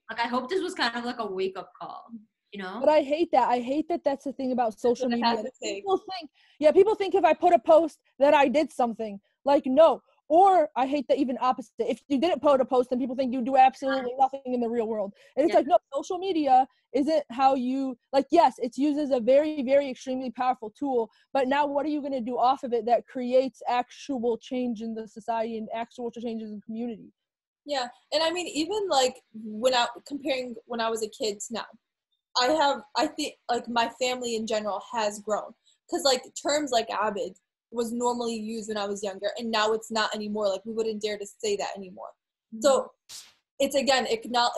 like, I hope this was kind of like a wake up call, you know? But I hate that. I hate that that's the thing about social media. People think if I put a post that I did something. Like, no. Or I hate that even opposite. If you didn't put a post, then people think you do absolutely nothing in the real world. And it's like, no, social media isn't how you, like, yes, it's used as a very, very extremely powerful tool, but now what are you going to do off of it that creates actual change in the society and actual changes in the community? Yeah, and I mean, even like comparing when I was a kid to now, I think like my family in general has grown, because like terms like abid was normally used when I was younger, and now it's not anymore. Like we wouldn't dare to say that anymore. Mm-hmm. So it's again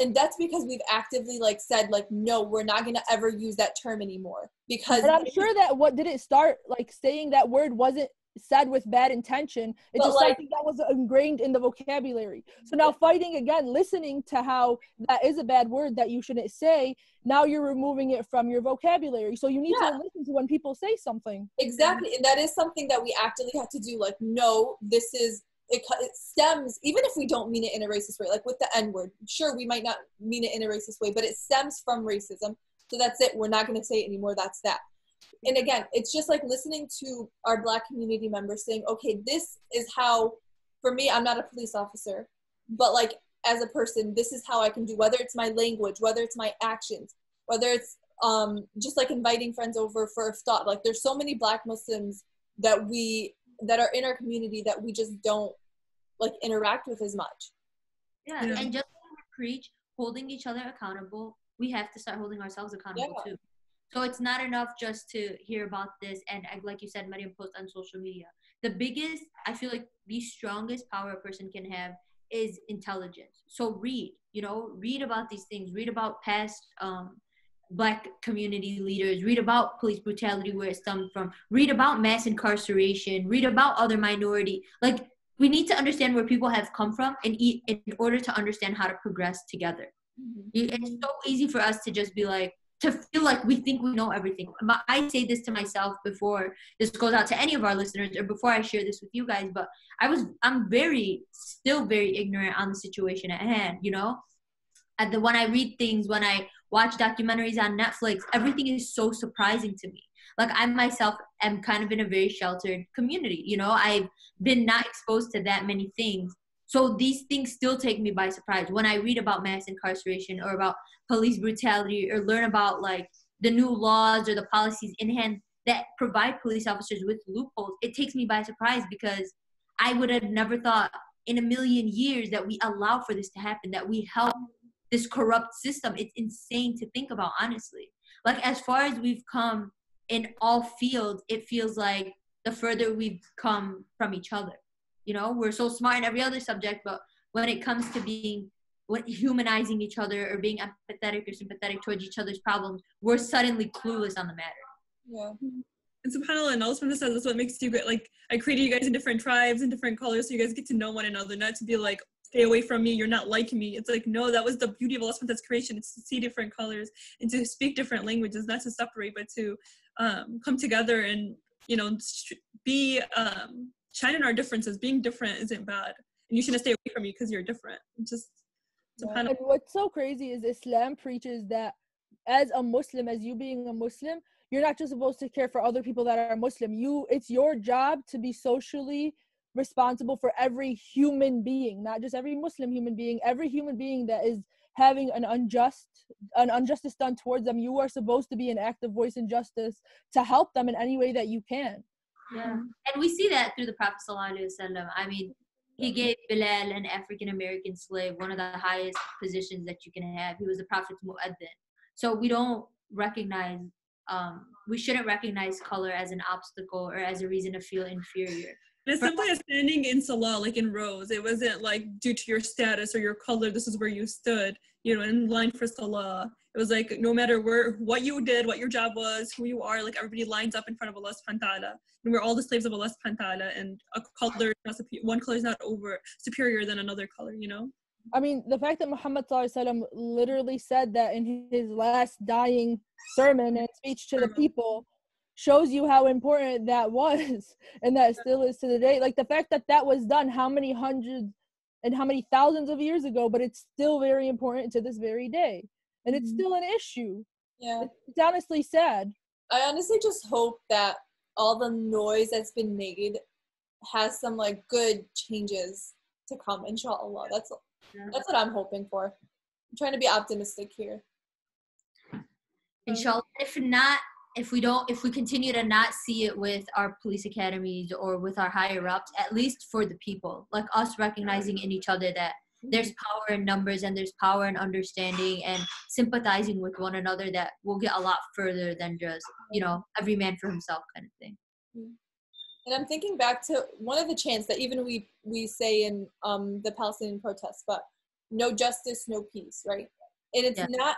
and that's because we've actively like said like, no, we're not going to ever use that term anymore, because and I'm sure that what did it start, like saying that word wasn't said with bad intention. It's just like, something that was ingrained in the vocabulary. So now fighting again, listening to how that is a bad word that you shouldn't say, now you're removing it from your vocabulary. So you need to listen to when people say something. Exactly. And that is something that we actively have to do. Like, no, this is, it stems, even if we don't mean it in a racist way, like with the N-word, sure, we might not mean it in a racist way, but it stems from racism. So that's it. We're not going to say it anymore. That's that. And again, it's just like listening to our Black community members saying, okay, this is how, for me, I'm not a police officer, but like as a person, this is how I can do, whether it's my language, whether it's my actions, whether it's just like inviting friends over for a thought. Like there's so many Black Muslims that are in our community that we just don't like interact with as much. Yeah, and just when we preach holding each other accountable, we have to start holding ourselves accountable too. So it's not enough just to hear about this and, like you said, Mariam, post on social media. The biggest, I feel like the strongest power a person can have is intelligence. So read about these things, read about past Black community leaders, read about police brutality, where it stemmed from, read about mass incarceration, read about other minority. Like, we need to understand where people have come from in order to understand how to progress together. Mm-hmm. It's so easy for us to just be like, to feel like we think we know everything. I say this to myself before this goes out to any of our listeners, or before I share this with you guys, but I'm still very ignorant on the situation at hand, when I read things, when I watch documentaries on Netflix, everything is so surprising to me. Like, I myself am kind of in a very sheltered community, I've been not exposed to that many things. So these things still take me by surprise. When I read about mass incarceration or about police brutality, or learn about like the new laws or the policies in hand that provide police officers with loopholes, it takes me by surprise, because I would have never thought in a million years that we allow for this to happen, that we help this corrupt system. It's insane to think about, honestly. Like, as far as we've come in all fields, it feels like the further we've come from each other. We're so smart in every other subject, but when it comes to humanizing each other or being empathetic or sympathetic towards each other's problems, we're suddenly clueless on the matter. Yeah. And subhanAllah, and also says that's what makes you good. Like, I created you guys in different tribes and different colors, so you guys get to know one another, not to be like, stay away from me, you're not like me. It's like, no, that was the beauty of Allah's creation. It's to see different colors and to speak different languages, not to separate, but to come together and, be shine in our differences. Being different isn't bad, and you shouldn't stay away from me because you're different. And what's so crazy is Islam preaches that as a Muslim, as you being a Muslim, you're not just supposed to care for other people that are Muslim. It's your job to be socially responsible for every human being, not just every Muslim human being, every human being that is having an injustice done towards them. You are supposed to be an active voice in justice to help them in any way that you can. Yeah, and we see that through the Prophet ﷺ. I mean, he gave Bilal, an African-American slave, one of the highest positions that you can have. He was the Prophet's mu'adhin. So we shouldn't recognize color as an obstacle or as a reason to feel inferior. It's simply as standing in salah, like in rows. It wasn't like due to your status or your color, this is where you stood, in line for salah. It was like, no matter what you did, what your job was, who you are, like everybody lines up in front of Allah subhanahu wa ta'ala. And we're all the slaves of Allah subhanahu wa ta'ala, and one color is not superior than another color, I mean, the fact that Muhammad ﷺ literally said that in his last dying sermon and speech to the people shows you how important that was, and that still is to the day. Like, the fact that was done how many hundreds and how many thousands of years ago, but it's still very important to this very day. And it's still an issue. Yeah. It's honestly sad. I honestly just hope that all the noise that's been made has some like good changes to come, inshallah. That's what I'm hoping for. I'm trying to be optimistic here. inshallah, if we continue to not see it with our police academies or with our higher ups, at least for the people, like us recognizing in each other that there's power in numbers and there's power in understanding and sympathizing with one another, that we'll get a lot further than just, every man for himself kind of thing. And I'm thinking back to one of the chants that even we say in the Palestinian protests, but no justice, no peace, right? And it's not,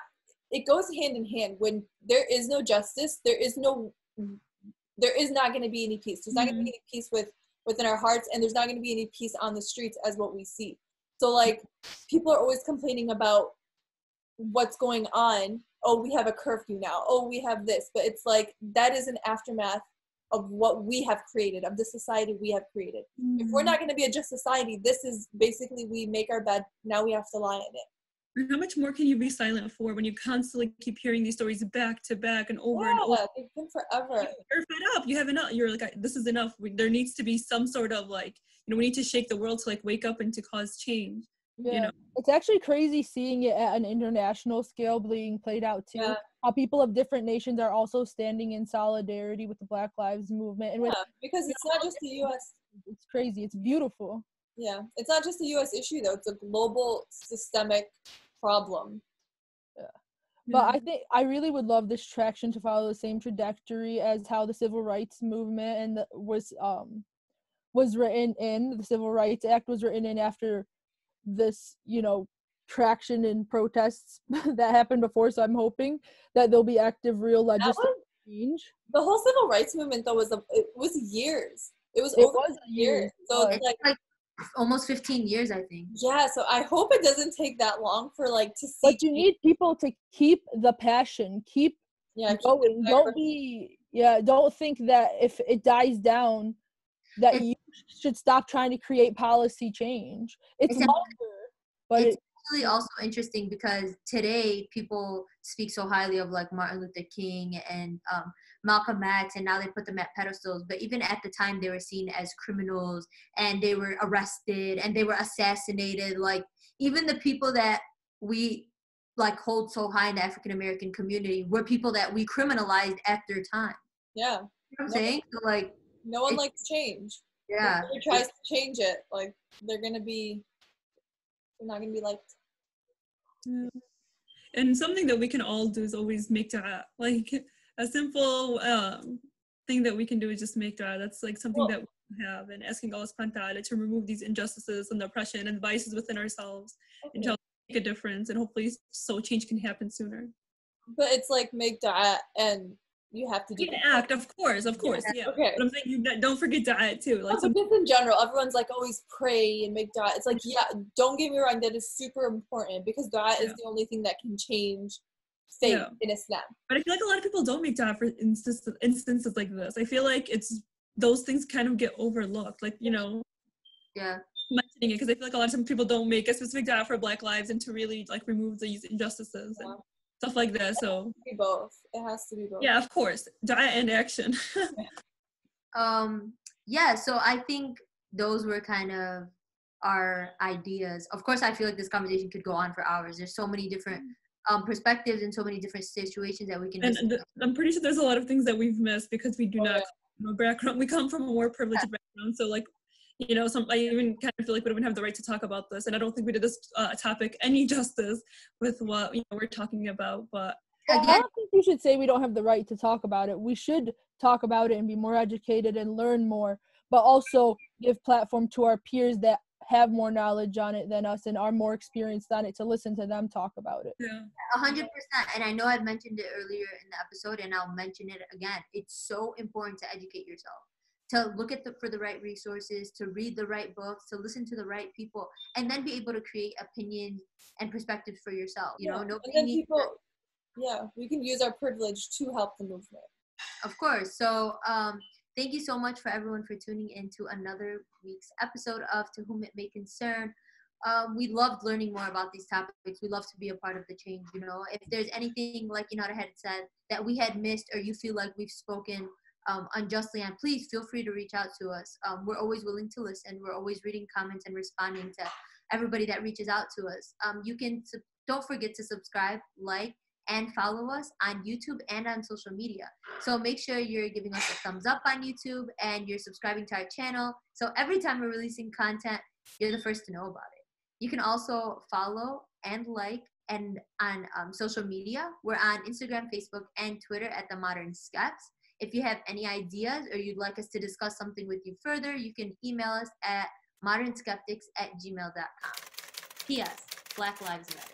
it goes hand in hand. When there is no justice, there is not going to be any peace. There's not going to be any peace within our hearts, and there's not going to be any peace on the streets as what we see. So like, people are always complaining about what's going on. Oh, we have a curfew now. Oh, we have this. But it's like, that is an aftermath of what we have created, of the society we have created. If we're not going to be a just society, this is basically, we make our bed, now we have to lie in it. And how much more can you be silent for when you constantly keep hearing these stories back to back and over and over? They've been forever. You're fed up. You have enough. You're like, this is enough. There needs to be some sort of like, we need to shake the world to like wake up and to cause change. Yeah. It's actually crazy seeing it at an international scale being played out too. Yeah. How people of different nations are also standing in solidarity with the Black Lives Movement. And because it's not just the U.S. It's crazy. It's beautiful. Yeah, it's not just a U.S. issue though. It's a global systemic problem. Yeah. But I really would love this traction to follow the same trajectory as how the Civil Rights Movement and was written in. The Civil Rights Act was written in after this, traction and protests that happened before. So I'm hoping that there'll be active, real legislative change. The whole Civil Rights Movement though was years. It was over years. So it's like almost 15 years, I think. Yeah, so I hope it doesn't take that long for like to see. But you need people to keep the passion, keep going. Don't think that if it dies down that you should stop trying to create policy change. It's longer, but it's really also interesting because today people speak so highly of like Martin Luther King and Malcolm X, and now they put them at pedestals. But even at the time, they were seen as criminals, and they were arrested, and they were assassinated. Like, even the people that we like hold so high in the African American community were people that we criminalized at their time. Yeah, you know what I'm saying? So, like, no one likes change. Yeah, whoever tries to change it, like they're not gonna be liked. Yeah. And something that we can all do is always make dua. Like, a simple thing that we can do is just make dua. That's like something that we have, and asking Allah subhanahu wa ta'ala to remove these injustices and the oppression and the biases within ourselves, and to make a difference, and hopefully so change can happen sooner. But it's like make dua, and you have to do act, of course, yeah. Okay. But I'm saying you don't forget dua too. Like, but just in general, everyone's like always pray and make dua. It's like, yeah, don't get me wrong, that is super important because dua is the only thing that can change fate in Islam. But I feel like a lot of people don't make dua for instances like this. I feel like those things kind of get overlooked, like, mentioning it, because I feel like a lot of times people don't make a specific dua for Black lives and to really like remove these injustices and stuff like that. So it has to be both. Yeah, of course, dua and action. So I think those were kind of our ideas. Of course, I feel like this conversation could go on for hours. There's so many different perspectives and so many different situations that we can I'm pretty sure there's a lot of things that we've missed because we do not come from a background. We come from a more privileged background, so like, I even kind of feel like we don't have the right to talk about this, and I don't think we did this topic any justice with what we're talking about. But I don't think you should say we don't have the right to talk about it. We should talk about it and be more educated and learn more, but also give platform to our peers that have more knowledge on it than us and are more experienced on it, to listen to them talk about it. 100%. And I know I've mentioned it earlier in the episode, and I'll mention it again. It's so important to educate yourself, to look at for the right resources, to read the right books, to listen to the right people, and then be able to create opinions and perspectives for yourself. We can use our privilege to help the movement. Of course. So thank you so much for everyone for tuning in to another week's episode of To Whom It May Concern. We loved learning more about these topics. We love to be a part of the change. If there's anything, like Inara had said, that we had missed, or you feel like we've spoken unjustly on, please feel free to reach out to us. We're always willing to listen. We're always reading comments and responding to everybody that reaches out to us. You can don't forget to subscribe, like, and follow us on YouTube and on social media. So make sure you're giving us a thumbs up on YouTube and you're subscribing to our channel. So every time we're releasing content, you're the first to know about it. You can also follow and like and on social media. We're on Instagram, Facebook, and Twitter at The Modern Skeps. If you have any ideas or you'd like us to discuss something with you further, you can email us at modernskeptics@gmail.com. P.S. Black Lives Matter.